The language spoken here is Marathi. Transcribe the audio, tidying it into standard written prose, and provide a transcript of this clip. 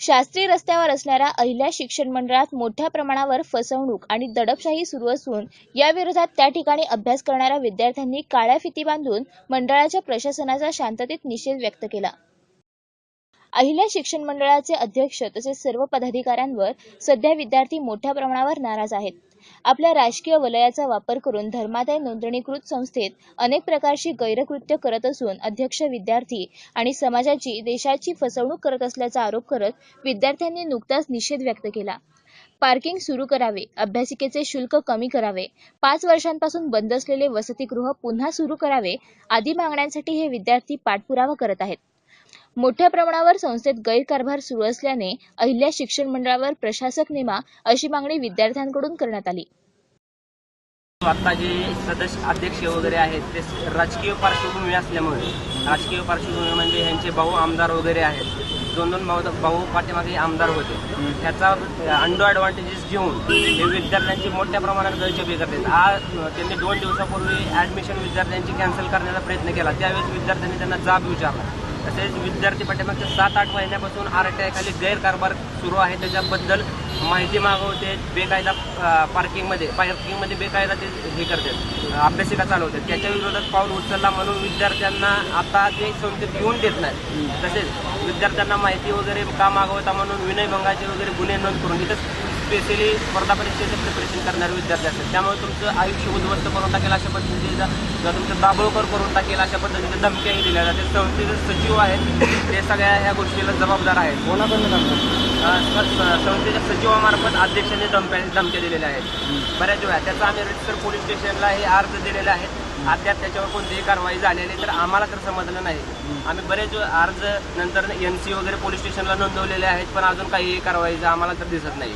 शास्त्री रस्त्यावर असणाऱ्या अहिल्या शिक्षण मंडळात मोठ्या प्रमाणावर फसवणूक आणि दडपशाही सुरू असून या विरोधात त्या ठिकाणी अभ्यास करणाऱ्या विद्यार्थ्यांनी काळ्या फिती बांधून मंडळाच्या प्रशासनाचा शांततेत निषेध व्यक्त केला। अहिल्या शिक्षण मंडळाचे अध्यक्ष तसेच सर्व पदाधिकाऱ्यांवर सध्या विद्यार्थी मोठ्या प्रमाणावर नाराज आहेत। आपल्या राजकीय वलयाचा वापर करून धर्मादाय नोंदणीकृत संस्थेत अनेक प्रकारची गैरकृत्य करत असून अध्यक्ष विद्यार्थी आणि समाजाची देशाची फसवणूक करत असल्याचा आरोप करत विद्यार्थ्यांनी नुकताच निषेध व्यक्त केला। पार्किंग सुरू करावे, अभ्यासिकेचे शुल्क कमी करावे, 5 वर्षांपासून बंद असलेले वसतिगृह पुन्हा सुरू करावे आदी मागण्यांसाठी हे विद्यार्थी पाठपुरावा करत आहेत। मोठ्या प्रमाणावर संस्थेत गैरकारभार सुरू असल्याने अहिल्या शिक्षण मंडळावर प्रशासक नेमा अशी मागणी विद्यार्थ्यांकडून करण्यात आली। आता जे सदस्य अध्यक्ष वगैरे आहेत ते राजकीय पार्श्वभूमी असल्यामुळे राजकीय पार्श्वभूमी म्हणजे ह्यांचे भाऊ आमदार वगैरे आहेत, दोन भाऊ पाठीमागे आमदार होते, ह्याचा अंडर ॲडव्हान्टेजेस घेऊन हे विद्यार्थ्यांची मोठ्या प्रमाणात गैरचेपी करतात। आज त्यांनी 2 दिवसापूर्वी ॲडमिशन विद्यार्थ्यांची कॅन्सल करण्याचा प्रयत्न केला, त्यावेळेस विद्यार्थ्यांनी त्यांना जाब विचारला। तसेच विद्यार्थी पाठीमागच्या 7-8 महिन्यापासून RTI खाली गैरकारभार सुरू आहे त्याच्याबद्दल माहिती मागवते, बेकायदा पार्किंगमध्ये बेकायदा ते हे करतात, अभ्यासिका चालवतात, त्याच्या विरोधात पाऊल उचलला म्हणून विद्यार्थ्यांना आता ते संस्थेत येऊन देत नाहीत। तसेच विद्यार्थ्यांना माहिती वगैरे का मागवता म्हणून विनयभंगाचे वगैरे गुन्हे नोंद करून इथं स्पेशली स्पर्धा परीक्षेचं प्रिपरेशन करणारे विद्यार्थी असतात, त्यामुळे तुमचं आयुष्य उद्ध्वस्त करून टाकेल अशा पद्धतीचा किंवा तुमचं दाभोळकर करून टाकेल अशा पद्धतीच्या धमक्याही दिल्या जाते। संस्थेचे सचिव आहेत ते सगळ्या ह्या गोष्टीला जबाबदार आहेत। कोणाकडून संस्थेच्या सचिवामार्फत अध्यक्षांनी धमक्या दिलेल्या आहेत बऱ्याच वेळा। त्याचा आम्ही रितसर पोलीस स्टेशनला हे अर्ज दिलेले आहेत, अद्याप त्याच्यावर कोणतीही कारवाई झालेली तर आम्हाला तर समजलं नाही। आम्ही बरेच अर्ज नंतर NC वगैरे पोलीस स्टेशनला नोंदवलेले आहेत, पण अजून काही कारवाईचं आम्हाला तर दिसत नाही।